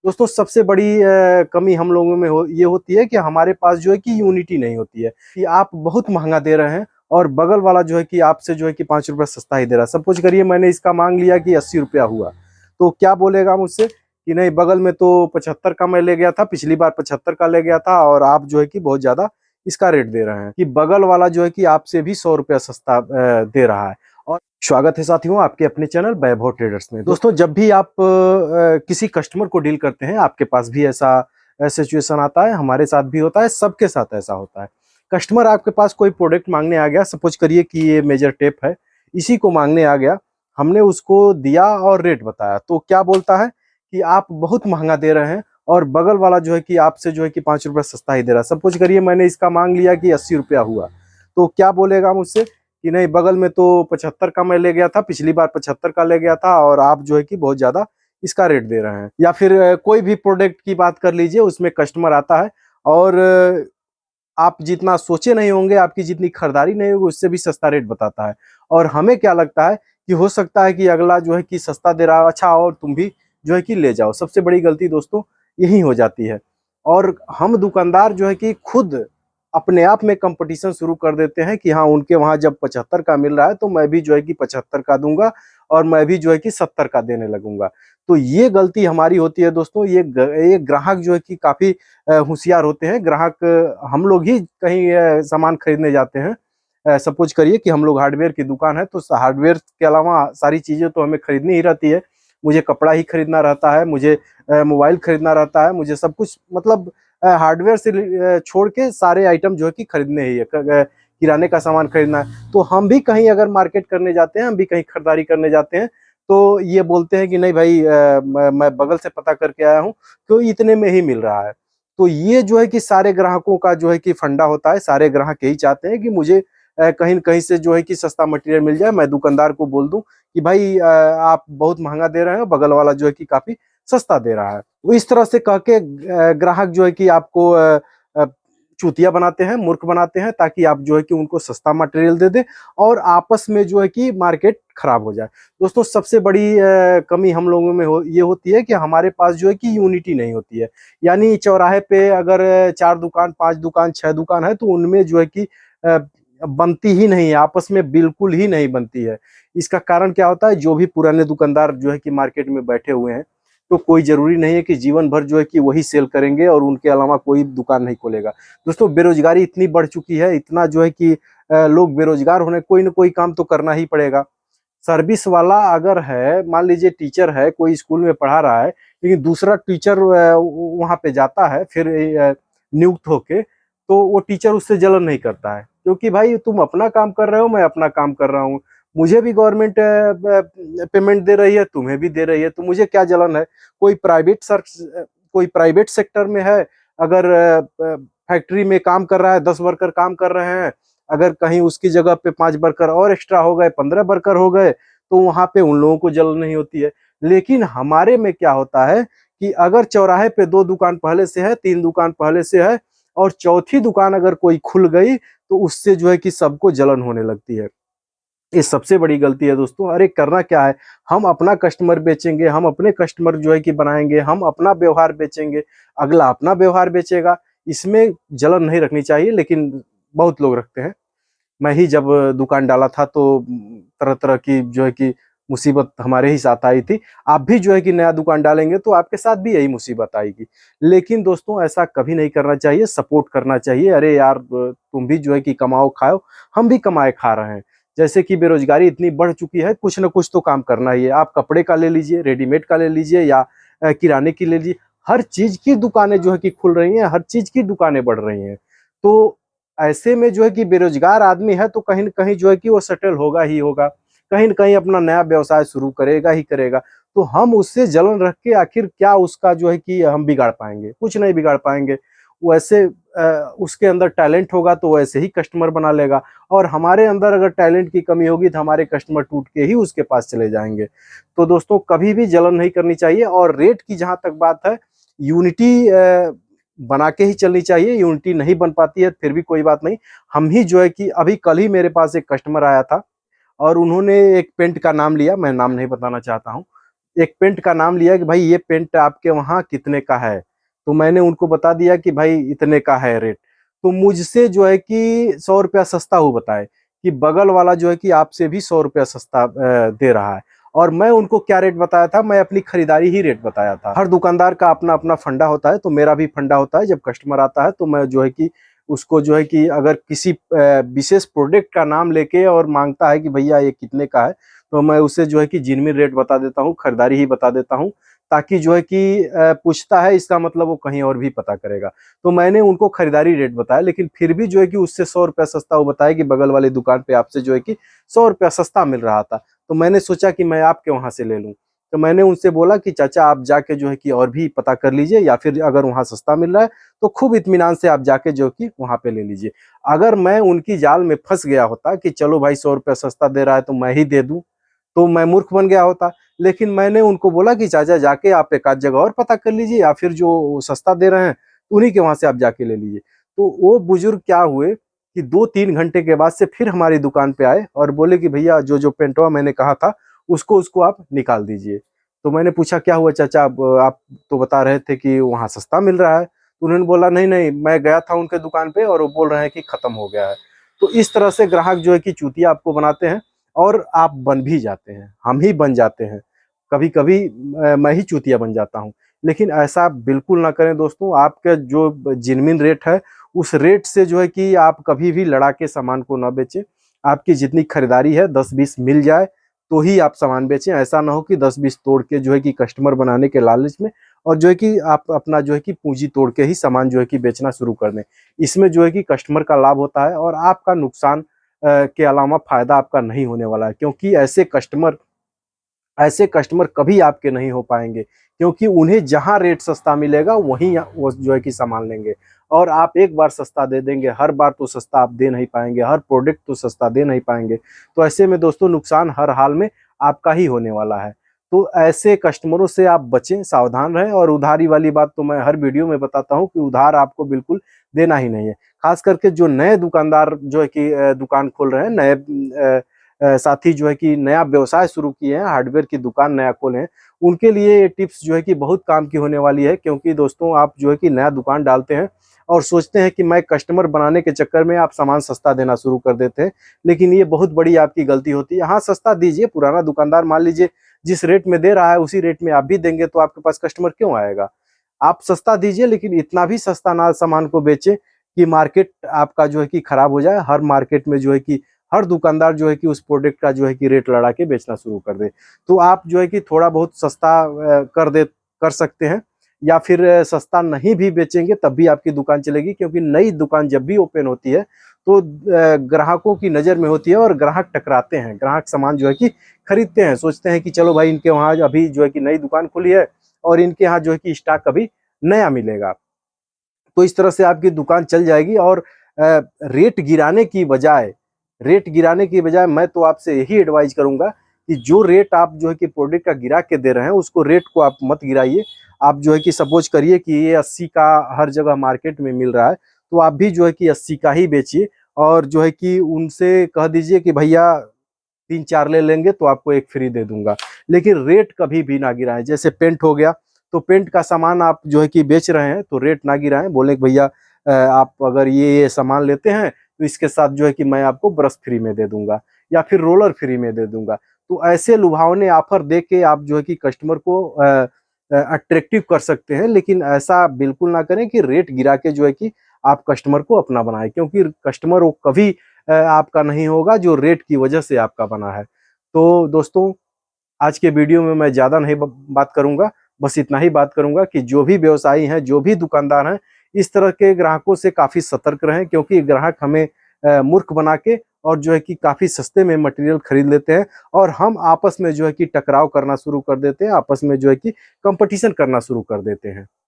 दोस्तों सबसे बड़ी कमी हम लोगों में ये होती है कि हमारे पास जो है कि यूनिटी नहीं होती है कि आप बहुत महंगा दे रहे हैं और बगल वाला जो है कि आपसे जो है कि 5 रुपया सस्ता ही दे रहा है। सपोज करिए मैंने इसका मांग लिया कि 80 रुपया हुआ, तो क्या बोलेगा मुझसे कि नहीं बगल में तो 75 का मैं ले गया था, पिछली बार 75 का ले गया था और आप जो है कि बहुत ज्यादा इसका रेट दे रहे हैं, कि बगल वाला जो है कि आपसे भी 100 रुपया सस्ता दे रहा है। और स्वागत है साथियों आपके अपने चैनल वैभव ट्रेडर्स में। दोस्तों जब भी आप किसी कस्टमर को डील करते हैं, आपके पास भी ऐसा सिचुएशन आता है, हमारे साथ भी होता है, सबके साथ ऐसा होता है। कस्टमर आपके पास कोई प्रोडक्ट मांगने आ गया, सपोज करिए कि ये मेजर टेप है, इसी को मांगने आ गया, हमने उसको दिया और रेट बताया, तो क्या बोलता है कि आप बहुत महंगा दे रहे हैं और बगल वाला जो है कि आपसे जो है कि 5 रुपया सस्ता ही दे रहा है। सपोज करिए मैंने इसका मांग लिया कि 80 रुपया हुआ, तो क्या बोलेगा मुझसे कि नहीं बगल में तो 75 का मैं ले गया था, पिछली बार 75 का ले गया था और आप जो है कि बहुत ज्यादा इसका रेट दे रहे हैं। या फिर कोई भी प्रोडक्ट की बात कर लीजिए, उसमें कस्टमर आता है और आप जितना सोचे नहीं होंगे, आपकी जितनी खरीदारी नहीं होगी, उससे भी सस्ता रेट बताता है। और हमें क्या लगता है कि हो सकता है कि अगला जो है कि सस्ता दे रहा है, अच्छा और तुम भी जो है कि ले जाओ। सबसे बड़ी गलती दोस्तों यही हो जाती है। और हम दुकानदार जो है कि खुद अपने आप में कंपटीशन शुरू कर देते हैं कि हाँ उनके वहां जब 75 का मिल रहा है तो मैं भी जो है कि 75 का दूंगा और मैं भी जो है कि 70 का देने लगूंगा। तो ये गलती हमारी होती है दोस्तों। ये ग्राहक जो है कि काफी होशियार होते हैं। ग्राहक हम लोग ही कहीं सामान खरीदने जाते हैं, सपोज करिए कि हम लोग हार्डवेयर की दुकान है, तो हार्डवेयर के अलावा सारी चीजें तो हमें खरीदनी ही रहती है। मुझे कपड़ा ही खरीदना रहता है, मुझे मोबाइल खरीदना रहता है, मुझे सब कुछ मतलब हार्डवेयर से छोड़ के सारे आइटम जो है कि खरीदने ही है, किराने का सामान खरीदना है। तो हम भी कहीं अगर मार्केट करने जाते हैं, हम भी कहीं खरीदारी करने जाते हैं, तो ये बोलते हैं कि नहीं भाई मैं बगल से पता करके आया हूँ, तो इतने में ही मिल रहा है। तो ये जो है कि सारे ग्राहकों का जो है कि फंडा होता है। सारे ग्राहक यही चाहते हैं कि मुझे कहीं न कहीं से जो है कि सस्ता मटेरियल मिल जाए, मैं दुकानदार को बोल दूं कि भाई आप बहुत महंगा दे रहे हो, बगल वाला जो है कि काफी सस्ता दे रहा है। वो इस तरह से कह के ग्राहक जो है कि आपको अ, चूतिया बनाते हैं, मूर्ख बनाते हैं, ताकि आप जो है कि उनको सस्ता मटेरियल दे दें और आपस में जो है कि मार्केट खराब हो जाए। दोस्तों सबसे बड़ी कमी हम लोगों में ये होती है कि हमारे पास जो है कि यूनिटी नहीं होती है। यानी चौराहे पे अगर 4 दुकान, 5 दुकान, 6 दुकान है, तो उनमें जो है कि अ, बनती ही नहीं है, आपस में बिल्कुल ही नहीं बनती है। इसका कारण क्या होता है, जो भी पुराने दुकानदार जो है कि मार्केट में बैठे हुए हैं, तो कोई जरूरी नहीं है कि जीवन भर जो है कि वही सेल करेंगे और उनके अलावा कोई दुकान नहीं खोलेगा। दोस्तों बेरोजगारी इतनी बढ़ चुकी है, इतना जो है कि लोग बेरोजगार होने, कोई ना कोई काम तो करना ही पड़ेगा। सर्विस वाला अगर है, मान लीजिए टीचर है, कोई स्कूल में पढ़ा रहा है, लेकिन दूसरा टीचर वहां पे जाता है फिर नियुक्त होके, तो वो टीचर उससे जलन नहीं करता है, क्योंकि भाई तुम अपना काम कर रहे हो, मैं अपना काम कर रहा हूँ, मुझे भी गवर्नमेंट पेमेंट दे रही है, तुम्हें भी दे रही है, तो मुझे क्या जलन है। कोई प्राइवेट सेक्टर में है, अगर फैक्ट्री में काम कर रहा है, 10 वर्कर काम कर रहे हैं, अगर कहीं उसकी जगह पे 5 वर्कर और एक्स्ट्रा हो गए, 15 वर्कर हो गए, तो वहां पे उन लोगों को जलन नहीं होती है। लेकिन हमारे में क्या होता है कि अगर चौराहे पे 2 दुकान पहले से है, 3 दुकान पहले से है और चौथी दुकान अगर कोई खुल गई, तो उससे जो है कि सबको जलन होने लगती है। ये सबसे बड़ी गलती है दोस्तों। अरे करना क्या है, हम अपना कस्टमर बेचेंगे, हम अपने कस्टमर जो है कि बनाएंगे, हम अपना व्यवहार बेचेंगे, अगला अपना व्यवहार बेचेगा। इसमें जलन नहीं रखनी चाहिए, लेकिन बहुत लोग रखते हैं। मैं ही जब दुकान डाला था तो तरह तरह की जो है कि मुसीबत हमारे ही साथ आई थी। आप भी जो है कि नया दुकान डालेंगे तो आपके साथ भी यही मुसीबत आएगी। लेकिन दोस्तों ऐसा कभी नहीं करना चाहिए, सपोर्ट करना चाहिए। अरे यार तुम भी जो है कि कमाओ खाओ, हम भी कमाए खा रहे हैं। जैसे कि बेरोजगारी इतनी बढ़ चुकी है, कुछ ना कुछ तो काम करना ही है। आप कपड़े का ले लीजिए, रेडीमेड का ले लीजिए, या किराने की ले लीजिए। हर चीज की दुकानें जो है कि खुल रही हैं, हर चीज की दुकानें बढ़ रही हैं। तो ऐसे में जो है कि बेरोजगार आदमी है, तो कहीं न कहीं जो है कि वो सेटल होगा ही होगा, कहीं न कहीं अपना नया व्यवसाय शुरू करेगा ही करेगा। तो हम उससे जलन रख के आखिर क्या उसका जो है कि हम बिगाड़ पाएंगे? कुछ नहीं बिगाड़ पाएंगे। वैसे उसके अंदर टैलेंट होगा तो वैसे ही कस्टमर बना लेगा, और हमारे अंदर अगर टैलेंट की कमी होगी तो हमारे कस्टमर टूट के ही उसके पास चले जाएंगे। तो दोस्तों कभी भी जलन नहीं करनी चाहिए। और रेट की जहां तक बात है, यूनिटी बना के ही चलनी चाहिए। यूनिटी नहीं बन पाती है फिर भी कोई बात नहीं। हम ही जो है कि अभी कल ही मेरे पास एक कस्टमर आया था और उन्होंने एक पेंट का नाम लिया, मैं नाम नहीं बताना चाहता हूँ। एक पेंट का नाम लिया कि भाई ये पेंट आपके वहाँ कितने का है, तो मैंने उनको बता दिया कि भाई इतने का है रेट। तो मुझसे जो है कि 100 रुपया सस्ता वो बताए कि बगल वाला जो है कि आपसे भी 100 रुपया सस्ता दे रहा है। और मैं उनको क्या रेट बताया था, मैं अपनी खरीदारी ही रेट बताया था। हर दुकानदार का अपना अपना फंडा होता है, तो मेरा भी फंडा होता है। जब कस्टमर आता है तो मैं जो है कि उसको जो है कि अगर किसी विशेष प्रोडक्ट का नाम लेके और मांगता है कि भैया ये कितने का है, तो मैं उसे जो है कि जेन्युइन रेट बता देता हूँ, खरीदारी ही बता देता हूँ, ताकि जो है कि पूछता है इसका मतलब वो कहीं और भी पता करेगा। तो मैंने उनको खरीदारी रेट बताया, लेकिन फिर भी जो है कि उससे 100 रुपया सस्ता वो बताया कि बगल वाली दुकान पे आपसे जो है कि 100 रुपया सस्ता मिल रहा था। तो मैंने सोचा कि मैं आपके वहां से ले लूं। तो मैंने उनसे बोला कि चाचा आप जाके जो है कि और भी पता कर लीजिए, या फिर अगर वहां सस्ता मिल रहा है तो खूब इत्मीनान से आप जाके जो कि वहां पे ले लीजिए। अगर मैं उनकी जाल में फंस गया होता कि चलो भाई 100 रुपया सस्ता दे रहा है तो मैं ही दे दूं, तो मैं मूर्ख बन गया होता। लेकिन मैंने उनको बोला कि चाचा जाके आप एक आध जगह और पता कर लीजिए, या फिर जो सस्ता दे रहे हैं उन्हीं के वहां से आप जाके ले लीजिए। तो वो बुजुर्ग क्या हुए कि 2-3 घंटे के बाद से फिर हमारी दुकान पे आए और बोले कि भैया जो जो पेंटवा मैंने कहा था उसको उसको आप निकाल दीजिए। तो मैंने पूछा क्या हुआ चाचा, आप तो बता रहे थे कि वहाँ सस्ता मिल रहा है। तो उन्होंने बोला नहीं नहीं, मैं गया था उनके दुकान पे और वो बोल रहे हैं कि खत्म हो गया है। तो इस तरह से ग्राहक जो है कि चूतिया आपको बनाते हैं, और आप बन भी जाते हैं, हम ही बन जाते हैं। कभी कभी मैं ही चूतिया बन जाता हूँ। लेकिन ऐसा बिल्कुल ना करें दोस्तों। आपका जो जेन्युइन रेट है उस रेट से जो है कि आप कभी भी लड़ा के सामान को ना बेचें। आपकी जितनी खरीदारी है 10-20 मिल जाए तो ही आप सामान बेचें। ऐसा ना हो कि 10-20 तोड़ के जो है कि कस्टमर बनाने के लालच में और जो है कि आप अपना जो है कि पूंजी तोड़ के ही सामान जो है कि बेचना शुरू कर दें। इसमें जो है कि कस्टमर का लाभ होता है और आपका नुकसान के अलावा फायदा आपका नहीं होने वाला है, क्योंकि ऐसे कस्टमर कभी आपके नहीं हो पाएंगे, क्योंकि उन्हें जहां रेट सस्ता मिलेगा वहीं वो जो है कि सामान लेंगे। और आप एक बार सस्ता दे देंगे, हर बार तो सस्ता आप दे नहीं पाएंगे, हर प्रोडक्ट तो सस्ता दे नहीं पाएंगे। तो ऐसे में दोस्तों नुकसान हर हाल में आपका ही होने वाला है। तो ऐसे कस्टमरों से आप बचें, सावधान रहें। और उधारी वाली बात तो मैं हर वीडियो में बताता हूँ कि उधार आपको बिल्कुल देना ही नहीं है। खास करके जो नए दुकानदार जो है कि दुकान खोल रहे हैं, नए साथी जो है कि नया व्यवसाय शुरू किए हैं, हार्डवेयर की दुकान नया खोले हैं, उनके लिए ये टिप्स जो है कि बहुत काम की होने वाली है। क्योंकि दोस्तों आप जो है कि नया दुकान डालते हैं और सोचते हैं कि मैं कस्टमर बनाने के चक्कर में आप सामान सस्ता देना शुरू कर देते हैं, लेकिन ये बहुत बड़ी आपकी गलती होती है। हाँ सस्ता दीजिए, पुराना दुकानदार मान लीजिए जिस रेट में दे रहा है उसी रेट में आप भी देंगे तो आपके पास कस्टमर क्यों आएगा। आप सस्ता दीजिए, लेकिन इतना भी सस्ता ना सामान को बेचें कि मार्केट आपका जो है कि खराब हो जाए। हर मार्केट में जो है कि हर दुकानदार जो है कि उस प्रोडक्ट का जो है कि रेट लड़ा के बेचना शुरू कर दे। तो आप जो है कि थोड़ा बहुत सस्ता कर सकते हैं, या फिर सस्ता नहीं भी बेचेंगे तब भी आपकी दुकान चलेगी। क्योंकि नई दुकान जब भी ओपन होती है तो ग्राहकों की नज़र में होती है और ग्राहक टकराते हैं। ग्राहक सामान जो है कि खरीदते हैं, सोचते हैं कि चलो भाई इनके वहाँ अभी जो है कि नई दुकान खुली है और इनके यहाँ जो है कि स्टॉक अभी नया मिलेगा। तो इस तरह से आपकी दुकान चल जाएगी। और रेट गिराने की बजाय मैं तो आपसे यही एडवाइज करूंगा कि जो रेट आप जो है कि प्रोडक्ट का गिरा के दे रहे हैं उसको रेट को आप मत गिराइए। आप जो है कि सपोज करिए कि ये 80 का हर जगह मार्केट में मिल रहा है, तो आप भी जो है कि 80 का ही बेचिए। और जो है कि उनसे कह दीजिए कि भैया 3-4 ले लेंगे तो आपको एक फ्री दे दूंगा। लेकिन रेट कभी भी ना गिराएं। जैसे पेंट हो गया, तो पेंट का सामान आप जो है कि बेच रहे हैं तो रेट ना गिराएं। बोले कि भैया आप अगर ये सामान लेते हैं तो इसके साथ जो है कि मैं आपको ब्रश फ्री में दे दूंगा या फिर रोलर फ्री में दे दूंगा। तो ऐसे लुभावने ऑफर दे के आप जो है कि कस्टमर को अट्रैक्टिव कर सकते हैं। लेकिन ऐसा बिल्कुल ना करें कि रेट गिरा के जो है कि आप कस्टमर को अपना बनाएं, क्योंकि कस्टमर वो कभी आपका नहीं होगा जो रेट की वजह से आपका बना है। तो दोस्तों आज के वीडियो में मैं ज़्यादा नहीं बात करूंगा, बस इतना ही बात करूंगा कि जो भी व्यवसायी हैं, जो भी दुकानदार हैं, इस तरह के ग्राहकों से काफ़ी सतर्क रहें। क्योंकि ग्राहक हमें मूर्ख बना के और जो है कि काफ़ी सस्ते में मटेरियल खरीद लेते हैं और हम आपस में जो है कि टकराव करना शुरू कर देते हैं, आपस में जो है कि कंपटीशन करना शुरू कर देते हैं।